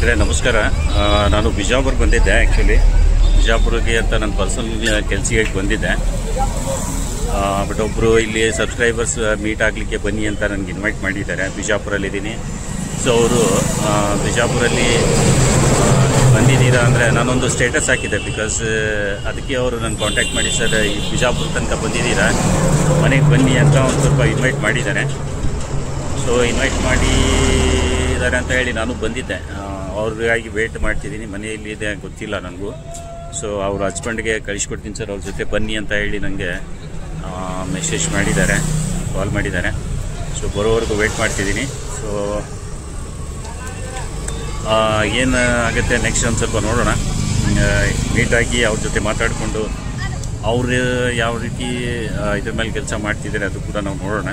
ಸ್ನೇಹಿತರೆ ನಮಸ್ಕಾರ. ನಾನು ಬಿಜಾಪುರಕ್ಕೆ ಬಂದಿದ್ದೆ. ಆ್ಯಕ್ಚುಲಿ ಬಿಜಾಪುರಕ್ಕೆ ಅಂತ ನನ್ನ ಪರ್ಸನಲ್ ಕೆಲಸಕ್ಕೆ ಬಂದಿದ್ದೆ. ಬಟ್ ಒಬ್ಬರು ಇಲ್ಲಿ ಸಬ್ಸ್ಕ್ರೈಬರ್ಸ್ ಮೀಟ್ ಆಗಲಿಕ್ಕೆ ಬನ್ನಿ ಅಂತ ನನಗೆ ಇನ್ವೈಟ್ ಮಾಡಿದ್ದಾರೆ. ಬಿಜಾಪುರಲ್ಲಿದ್ದೀನಿ. ಸೊ ಅವರು ಬಿಜಾಪುರಲ್ಲಿ ಬಂದಿದ್ದೀರಾ ಅಂದರೆ ನಾನೊಂದು ಸ್ಟೇಟಸ್ ಹಾಕಿದ್ದೆ. ಬಿಕಾಸ್ ಅದಕ್ಕೆ ಅವರು ನನ್ನ ಕಾಂಟ್ಯಾಕ್ಟ್ ಮಾಡಿ, ಸರ್ ಈ ಬಿಜಾಪುರ ತನಕ ಬಂದಿದ್ದೀರಾ, ಮನೆಗೆ ಬನ್ನಿ ಅಂತ ಒಂದು ಸ್ವಲ್ಪ ಇನ್ವೈಟ್ ಮಾಡಿದ್ದಾರೆ. ಸೊ ಇನ್ವೈಟ್ ಮಾಡಿದ್ದಾರೆ ಅಂತ ಹೇಳಿ ನಾನು ಬಂದಿದ್ದೆ. ಅವ್ರಿಗಾಗಿ ವೇಟ್ ಮಾಡ್ತಿದ್ದೀನಿ. ಮನೆಯಲ್ಲಿ ಇದೆ ಗೊತ್ತಿಲ್ಲ ನನಗೂ. ಸೊ ಅವ್ರ ಹಸ್ಬೆಂಡ್ಗೆ ಕಳಿಸ್ಕೊಡ್ತೀನಿ ಸರ್, ಅವ್ರ ಜೊತೆ ಬನ್ನಿ ಅಂತ ಹೇಳಿ ನನಗೆ ಮೆಸೇಜ್ ಮಾಡಿದ್ದಾರೆ, ಕಾಲ್ ಮಾಡಿದ್ದಾರೆ. ಸೊ ಬರೋವರೆಗೂ ವೇಟ್ ಮಾಡ್ತಿದ್ದೀನಿ. ಸೊ ಏನು ಆಗುತ್ತೆ ನೆಕ್ಸ್ಟ್ ಒಂದು ಸ್ವಲ್ಪ ನೋಡೋಣ. ಮೀಟಾಗಿ ಅವ್ರ ಜೊತೆ ಮಾತಾಡಿಕೊಂಡು ಅವರು ಯಾವ ರೀತಿ ಇದ್ರ ಮೇಲೆ ಕೆಲಸ ಮಾಡ್ತಿದ್ದಾರೆ ಅದು ಕೂಡ ನಾವು ನೋಡೋಣ.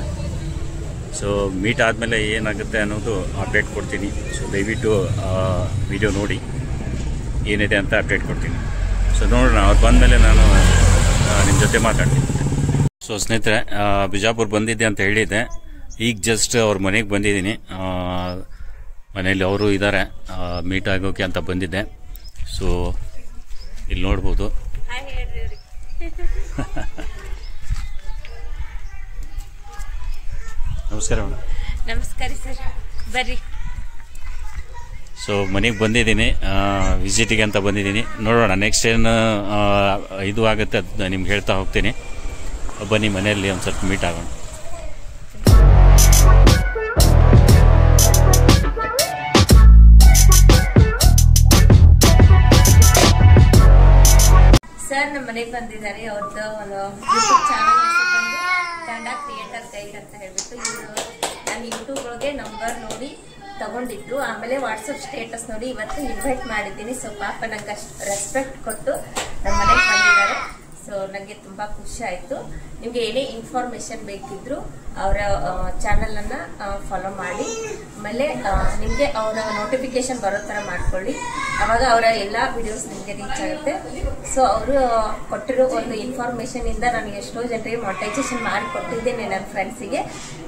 ಸೊ ಮೀಟ್ ಆದಮೇಲೆ ಏನಾಗುತ್ತೆ ಅನ್ನೋದು ಅಪ್ಡೇಟ್ ಕೊಡ್ತೀನಿ. ಸೊ ದಯವಿಟ್ಟು ವಿಡಿಯೋ ನೋಡಿ ಏನಿದೆ ಅಂತ ಅಪ್ಡೇಟ್ ಕೊಡ್ತೀನಿ. ಸೊ ನೋಡೋಣ, ಅವ್ರು ಬಂದಮೇಲೆ ನಾನು ನಿಮ್ಮ ಜೊತೆ ಮಾತಾಡ್ತೀನಿ. ಸೊ ಸ್ನೇಹಿತರೆ, ಬಿಜಾಪುರ ಬಂದಿದ್ದೆ ಅಂತ ಹೇಳಿದ್ದೆ. ಈಗ ಜಸ್ಟ್ ಅವ್ರ ಮನೆಗೆ ಬಂದಿದ್ದೀನಿ. ಮನೆಯಲ್ಲಿ ಅವರು ಇದ್ದಾರೆ, ಮೀಟ್ ಆಗೋಕೆ ಅಂತ ಬಂದಿದ್ದೆ. ಸೊ ಇಲ್ಲಿ ನೋಡ್ಬೋದು. ನಮಸ್ಕಾರ ಮೇಡಮ್. ನಮಸ್ಕಾರ ಸರ್, ಬರ್ರಿ. ಸೊ ಮನೆಗೆ ಬಂದಿದ್ದೀನಿ, ವಿಸಿಟಿಗೆ ಅಂತ ಬಂದಿದ್ದೀನಿ. ನೋಡೋಣ ನೆಕ್ಸ್ಟ್ ಏನು ಇದು ಆಗುತ್ತೆ ಅದು ನಿಮ್ಗೆ ಹೇಳ್ತಾ ಹೋಗ್ತೀನಿ. ಬನ್ನಿ ಮನೆಯಲ್ಲಿ ಒಂದು ಸ್ವಲ್ಪ ಮೀಟ್ ಆಗೋಣ. ಸರ್ ನಮ್ಮ ಮನೆಗೆ ಬಂದಿದ್ದಾರೆ. ಅವ್ರದ್ದು ಒಂದು ಯೂಟ್ಯೂಬ್ ಚಾನಲ್ ಬಂದು ಕನ್ನಡ ಕ್ರಿಯೇಟರ್ ಗೈಡ್ ಅಂತ ಹೇಳ್ಬಿಟ್ಟು ಇವರು ನನ್ನ ಯೂಟ್ಯೂಬ್ ಒಳಗೆ ನಂಬರ್ ನೋಡಿ ತಗೊಂಡಿದ್ರು. ಆಮೇಲೆ ವಾಟ್ಸಪ್ ಸ್ಟೇಟಸ್ ನೋಡಿ ಇವತ್ತು ಇನ್ವೈಟ್ ಮಾಡಿದ್ದೀನಿ. ಸೊ ಪಾಪ ನಂಗೆ ಅಷ್ಟು ರೆಸ್ಪೆಕ್ಟ್ ಕೊಟ್ಟು ನಮ್ಮ ಮನೆಗೆ ಬಂದಿದ್ದಾರೆ. ಸೊ ನನಗೆ ತುಂಬ ಖುಷಿ ಆಯಿತು. ನಿಮಗೆ ಏನೇ ಇನ್ಫಾರ್ಮೇಶನ್ ಬೇಕಿದ್ರು ಅವರ ಚಾನಲನ್ನು ಫಾಲೋ ಮಾಡಿ. ಆಮೇಲೆ ನಿಮಗೆ ಅವರ ನೋಟಿಫಿಕೇಶನ್ ಬರೋ ಥರ ಮಾಡ್ಕೊಳ್ಳಿ. ಆವಾಗ ಅವರ ಎಲ್ಲ ವಿಡಿಯೋಸ್ ನಿಮಗೆ ರೀಚ್ ಆಗುತ್ತೆ. ಸೊ ಅವರು ಕೊಟ್ಟಿರೋ ಒಂದು ಇನ್ಫಾರ್ಮೇಶನಿಂದ ನನಗೆ ಎಷ್ಟೋ ಜನರಿಗೆ ಮಾನಿಟೈಸೇಷನ್ ಮಾಡಿ ಕೊಟ್ಟಿದ್ದೇನೆ ನನ್ನ ಫ್ರೆಂಡ್ಸಿಗೆ.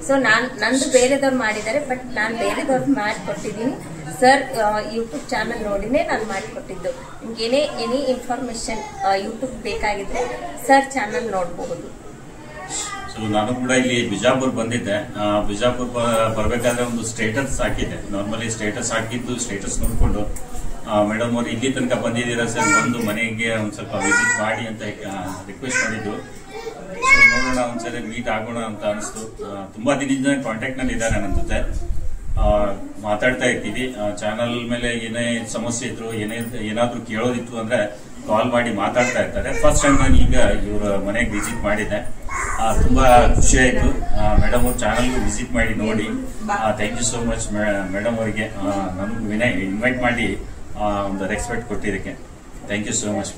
ಸೊ ನಂದು ಬೇರೆದವ್ರು ಮಾಡಿದ್ದಾರೆ, ಬಟ್ ನಾನು ಬೇರೆದವ್ರು ಮಾಡಿಕೊಟ್ಟಿದ್ದೀನಿ. ಸರ್ ಯೂಟ್ಯೂಬ್ ಚಾನಲ್ ನೋಡಿನೇ ನಾನು ಮಾಡಿಕೊಟ್ಟಿದ್ದು. ನಿಮ್ಗೆ ಏನೇ ಇನ್ಫಾರ್ಮೇಶನ್ ಯೂಟ್ಯೂಬ್ ಬೇಕಾಗಿದ್ರೆ ಸರ್ ಚಾನಲ್ ನೋಡಬಹುದು. ಸೊ ನಾನು ಕೂಡ ಇಲ್ಲಿ ಬಿಜಾಪುರ ಬಂದಿದ್ದೆ. ಬಿಜಾಪುರ ಬರಬೇಕಾದ್ರೆ ಒಂದು ಸ್ಟೇಟಸ್ ಹಾಕಿದ್ದೆ. ನಾರ್ಮಲಿ ಸ್ಟೇಟಸ್ ಹಾಕಿದ್ದು ಸ್ಟೇಟಸ್ ನೋಡಿಕೊಂಡು ಮೇಡಮ್ ಅವ್ರು ಇಲ್ಲಿ ತನಕ ಬಂದಿದ್ದೀರಾ ಸರ್, ಬಂದು ಮನೆಗೆ ಒಂದು ಸ್ವಲ್ಪ ವಿಸಿಟ್ ಮಾಡಿ ಅಂತ ರಿಕ್ವೆಸ್ಟ್ ಮಾಡಿದ್ದು. ಸೊ ನೋಡೋಣ, ಒಂದ್ಸರಿ ಮೀಟ್ ಆಗೋಣ ಅಂತ ಅನಿಸ್ತು. ತುಂಬಾ ದಿನದಿಂದ ಕಾಂಟ್ಯಾಕ್ಟ್ ನಲ್ಲಿ ಇದ್ದಾರೆ ನನ್ನ ಜೊತೆ, ಮಾತಾಡ್ತಾ ಇರ್ತೀವಿ. ಚಾನಲ್ ಮೇಲೆ ಏನೇ ಸಮಸ್ಯೆ ಇದ್ರು, ಏನಾದ್ರೂ ಕೇಳೋದಿತ್ತು ಅಂದ್ರೆ ಕಾಲ್ ಮಾಡಿ ಮಾತಾಡ್ತಾ ಇರ್ತಾರೆ. ಫಸ್ಟ್ ಟೈಮ್ ನಾನು ಈಗ ಇವ್ರ ಮನೆಗೆ ವಿಸಿಟ್ ಮಾಡಿದ್ದೆ. ತುಂಬಾ ಖುಷಿ ಆಯ್ತು. ಮೇಡಮ್ ಅವ್ರ ಚಾನಲ್ಗೂ ವಿಸಿಟ್ ಮಾಡಿ ನೋಡಿ. Thank you so much madam ಅವರಿಗೆ ನನಗೂ ಇನ್ವೈಟ್ ಮಾಡಿ ಒಂದು ರೆಸ್ಪೆಕ್ಟ್ ಕೊಟ್ಟಿದ್ದಕ್ಕೆ. Thank you so much.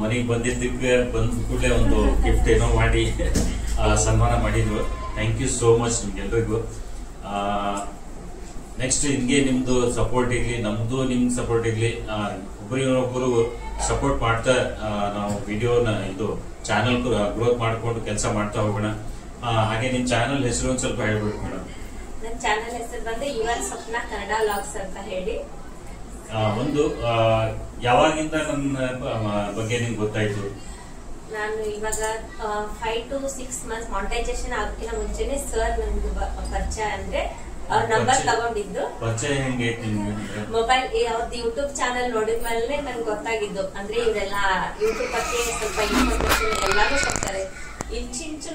ಮನೆಗೆ ಬಂದಿದ್ದಕ್ಕೆ ಬಂದ ಕೂಡಲೇ ಒಂದು ಗಿಫ್ಟ್ ಏನೋ ಮಾಡಿ ಸನ್ಮಾನ ಮಾಡಿದ್ರು. ಥ್ಯಾಂಕ್ ಯು ಸೋ ಮಚ್ ನಿಮ್ಗೆಲ್ರಿಗೂ. ನೆಕ್ಸ್ಟ್ ಹಿಂಗೆ ನಿಮ್ದು ಸಪೋರ್ಟ್ ಇರ್ಲಿ, ನಮ್ದು ನಿಮ್ಗೆ ಸಪೋರ್ಟ್ ಇರ್ಲಿ. ಒಬ್ಬರಿಗೊಬ್ಬರು ಸಪೋರ್ಟ್ ಮಾಡ್ತಾ ನಾವು ವಿಡಿಯೋನ ಇದು ಚಾನಲ್ ಗ್ರೋತ್ ಮಾಡ್ಕೊಂಡು ಕೆಲಸ ಮಾಡ್ತಾ ಹೋಗೋಣ. ಹಾಗೆ ನಿಮ್ಮ ಚಾನಲ್ ಹೆಸರು ಒಂದು ಸ್ವಲ್ಪ ಹೇಳ್ಬೇಕು ಮೇಡಮ್. ನನ್ನ ಚಾನೆಲ್ ಹೆಸರು ಬಂದು ಯುವನ್ ಸ್ವಪ್ನ ಕನ್ನಡ ವ್ಲಾಗ್ಸ್ ಅಂತ ಹೇಳಿ. ಒಂದು ಯಾವಾಗಿಂದ ನನ್ನ ಬಗ್ಗೆ ನಿಮ್ಗೆ ಗೊತ್ತಾಯ್ತು? ನಾನು ಇವಾಗ 5 to 6 months ಮಾನಿಟೈಸೇಷನ್ ಆಗೋಕ್ಕಿಂತ ಮುಂಚೆನೆ ಸರ್ ನಮ್ದು ಪರಿಚಯ ಅಂದ್ರೆ ಅವ್ರ ನಂಬರ್ ತಗೊಂಡಿದ್ದು. ಪರಿಚಯ ಹೆಂಗೆ? ಮೊಬೈಲ್ ಅವ್ರದ್ದು ಯೂಟ್ಯೂಬ್ ಚಾನೆಲ್ ನೋಡಿದ್ಮೇಲೆ ನನ್ಗೆ ಗೊತ್ತಾಗಿದ್ದು. ಅಂದ್ರೆ ಇವರೆಲ್ಲ ಯೂಟ್ಯೂಬ್ ಬಗ್ಗೆ ಸ್ವಲ್ಪ ಇನ್ಫಾರ್ಮೇಶನ್ ಎಲ್ಲಾನು ಕೊಡ್ತಾರೆ. ಇಂಚಿಂಚು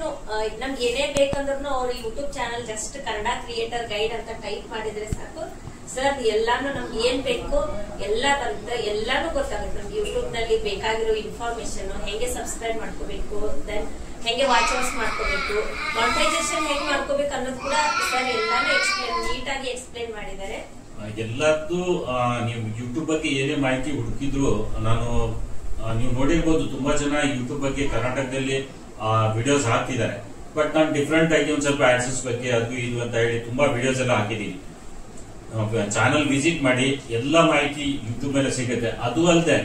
ನಮ್ಗೆ ಏನೇ ಬೇಕಂದ್ರೂ ಅವ್ರ YouTube channel just Kannada creator guide ಅಂತ ಟೈಪ್ ಮಾಡಿದ್ರೆ ಸಾಕು, ಸರ್ ಎಲ್ಲಾನು ನಮ್ಗೆ ಏನ್ ಬೇಕು ಎಲ್ಲ ಬರುತ್ತೆ, ಎಲ್ಲಾನು ಗೊತ್ತಾಗುತ್ತೆ. ನಮ್ಗೆ ಯೂಟ್ಯೂಬ್ ನಲ್ಲಿ ಬೇಕಾಗಿರೋ ಇನ್ಫಾರ್ಮೇಶನ್, ಹೆಂಗೆ ಸಬ್ಸ್ಕ್ರೈಬ್ ಮಾಡ್ಕೋಬೇಕು, ದೆನ್ ಹೆಂಗೆ ವಾಚ್ ಅವರ್ಸ್ ಮಾಡ್ಕೋಬೇಕು, ಮಾನಿಟೈಸೇಷನ್ ಹೆಂಗ್ ಮಾಡ್ಕೋಬೇಕು ಅನ್ನೋದು ಕೂಡ ಸರ್ ಎಲ್ಲಾನು ನೀಟಾಗಿ ಎಕ್ಸ್ಪ್ಲೇನ್ ಮಾಡಿದ್ದಾರೆ. ಎಲ್ಲದ್ದು ನೀವು ಯೂಟ್ಯೂಬ್ ಬಗ್ಗೆ ಏನೇ ಮಾಹಿತಿ ಹುಡುಕಿದ್ರು ನೀವು ನೋಡಿರ್ಬೋದು. ತುಂಬಾ ಜನ ಯೂಟ್ಯೂಬ್ ಬಗ್ಗೆ ಕರ್ನಾಟಕದಲ್ಲಿ ವಿಡಿಯೋಸ್ ಹಾಕ್ತಿದ್ದಾರೆ. ಬಟ್ ನಾನು ಡಿಫ್ರೆಂಟ್ ಆಗಿ ಒಂದ್ ಸ್ವಲ್ಪ ಆಡ್ಸೆನ್ಸ್ ಬಗ್ಗೆ ಅದು ಇದು ಅಂತ ಹೇಳಿ ತುಂಬಾ ವಿಡಿಯೋಸ್ ಎಲ್ಲ ಹಾಕಿದೀನಿ. ಚಾನಲ್ ವಿಸಿಟ್ ಮಾಡಿ ಎಲ್ಲ ಮಾಹಿತಿ ಯೂಟ್ಯೂಬ್ ಮೇಲೆ ಸಿಗುತ್ತೆ. ಅದು ಅಲ್ಲದೆ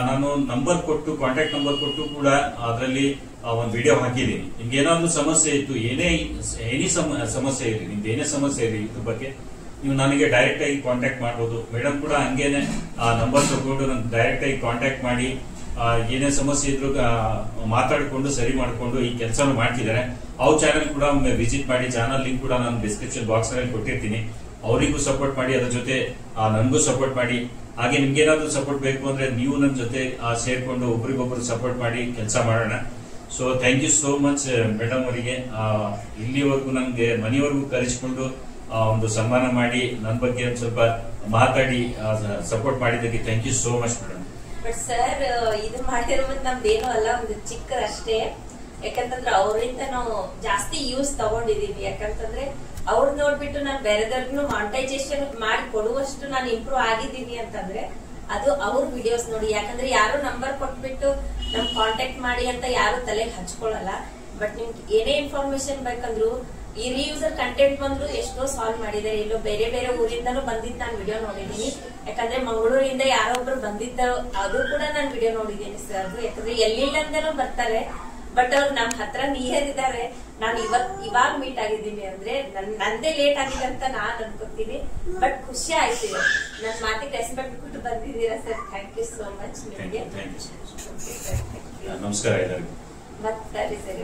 ನಾನು ನಂಬರ್ ಕೊಟ್ಟು, ಕಾಂಟ್ಯಾಕ್ಟ್ ನಂಬರ್ ಕೊಟ್ಟು ಕೂಡ ಅದರಲ್ಲಿ ಒಂದು ವಿಡಿಯೋ ಹಾಕಿದ್ದೀನಿ. ನಿಮ್ಗೆ ಏನಾದ್ರೂ ಸಮಸ್ಯೆ ಇತ್ತು, ಏನೇ ಸಮಸ್ಯೆ ಇರಲಿ, ನಿಮ್ದು ಏನೇ ಸಮಸ್ಯೆ ಇರಲಿ ಯೂಟ್ಯೂಬ್ ಬಗ್ಗೆ, ನೀವು ನನಗೆ ಡೈರೆಕ್ಟ್ ಆಗಿ ಕಾಂಟ್ಯಾಕ್ಟ್ ಮಾಡಬಹುದು. ಮೇಡಮ್ ಕೂಡ ಹಂಗೇನೆ ನಂಬರ್ ತಗೊಂಡು ನನ್ಗೆ ಡೈರೆಕ್ಟ್ ಆಗಿ ಕಾಂಟ್ಯಾಕ್ಟ್ ಮಾಡಿ ಏನೇ ಸಮಸ್ಯೆ ಇದ್ರು ಮಾತಾಡಿಕೊಂಡು ಸರಿ ಮಾಡಿಕೊಂಡು ಈ ಕೆಲಸ ಮಾಡ್ತಿದ್ದಾರೆ. ಅವ್ರ ಚಾನೆಲ್ ಕೂಡ ವಿಸಿಟ್ ಮಾಡಿ. ಚಾನಲ್ ಲಿಂಕ್ ಕೂಡ ನಾನು ಡಿಸ್ಕ್ರಿಪ್ಷನ್ ಬಾಕ್ಸ್ ನಲ್ಲಿ ಕೊಟ್ಟಿರ್ತೀನಿ. ಅವರಿಗೂ ಸಪೋರ್ಟ್ ಮಾಡಿ, ಅದ್ರ ಜೊತೆ ನನ್ಗೂ ಸಪೋರ್ಟ್ ಮಾಡಿ. ಹಾಗೆ ನಿಮ್ಗೆ ಏನಾದ್ರೂ ಸಪೋರ್ಟ್ ಬೇಕು ಅಂದ್ರೆ ನೀವು ನನ್ನ ಜೊತೆ ಸೇರ್ಕೊಂಡು ಒಬ್ರಿಗೊಬ್ರು ಸಪೋರ್ಟ್ ಮಾಡಿ ಕೆಲಸ ಮಾಡೋಣ. So thank you so much madam ಅವರಿಗೆ. ಇಲ್ಲಿವರೆಗೂ ನನ್ಗೆ ಮನೆಯವರೆಗೂ ಕರೆಸಿಕೊಂಡು ಒಂದು ಸನ್ಮಾನ ಮಾಡಿ ನನ್ನ ಬಗ್ಗೆ ಒಂದು ಸ್ವಲ್ಪ ಮಾತಾಡಿ ಸಪೋರ್ಟ್ ಮಾಡಿದ್ದಕ್ಕೆ thank you so much madam. But sir ಇದು ಮಾಡಿರೋದು ನಮ್ದೇನು ಅಲ್ಲ, ಒಂದು ಚಿಕ್ಕದಷ್ಟೇ. ಯಾಕಂತಂದ್ರೆ ಅವರಿಂದ ನಾವು ಜಾಸ್ತಿ ಯೂಸ್ ತಗೊಂಡಿದೀವಿ. ಯಾಕಂತಂದ್ರೆ ಅವ್ರು ನೋಡ್ಬಿಟ್ಟು ನಾನು ಬೇರೆದವ್ರಿಗೂ ಮಾನಿಟೈಸೇಷನ್ ಮಾಡಿ ಕೊಡುವಷ್ಟು ನಾನು ಇಂಪ್ರೂವ್ ಆಗಿದ್ದೀನಿ ಅಂತಂದ್ರೆ ಅದು ಅವ್ರ ವಿಡಿಯೋಸ್ ನೋಡಿ. ಯಾಕಂದ್ರೆ ಯಾರು ನಂಬರ್ ಕೊಟ್ಬಿಟ್ಟು ನಮ್ ಕಾಂಟ್ಯಾಕ್ಟ್ ಮಾಡಿ ಅಂತ ಯಾರು ತಲೆಗೆ ಹಚ್ಕೊಳಲ್ಲ. ಬಟ್ ನಿಮ್ಗೆ ಏನೇ ಇನ್ಫಾರ್ಮೇಶನ್ ಬೇಕಂದ್ರು ಈ ರೀಯೂಸರ್ ಕಂಟೆಂಟ್ ಬಂದ್ರು ಎಷ್ಟೋ ಸಾಲ್ವ್ ಮಾಡಿದ್ದಾರೆ. ಇಲ್ಲೋ ಬೇರೆ ಬೇರೆ ಊರಿಂದನೂ ಬಂದಿದ್ದು ನಾನು ವಿಡಿಯೋ ನೋಡಿದೀನಿ. ಯಾಕಂದ್ರೆ ಮಂಗಳೂರಿಂದ ಯಾರೊಬ್ರು ಬಂದಿದ್ದ ಅದು ಕೂಡ ನಾನು ವಿಡಿಯೋ ನೋಡಿದ್ದೀನಿ ಸರ್. ಯಾಕಂದ್ರೆ ಎಲ್ಲಿಲ್ಲಂದನೂ ಬರ್ತಾರೆ, ಬಟ್ ಅವ್ರು ನಮ್ ಹತ್ರ ನಿಯರ್ ಇದಾರೆ. ನಾನು ಇವಾಗ ಮೀಟ್ ಆಗಿದ್ದೀನಿ ಅಂದ್ರೆ ನಂದೇ ಲೇಟ್ ಆಗಿದೆ ಅಂತ ನಾನ್ ಅನ್ಕೋತೀನಿ. ಬಟ್ ಖುಷಿ ಆಯ್ತು, ನನ್ ಮಾತಿಗೆ ರೆಸ್ಪೆಕ್ಟ್ ಕೊಟ್ಟು ಬಂದಿದ್ದೀರಾ sir. Thank you so much ನಿಮಗೆ. ನಮಸ್ಕಾರ ಎಲ್ಲರಿಗೂ. ಮತ್ತೆ ಸರಿ ಸರಿ.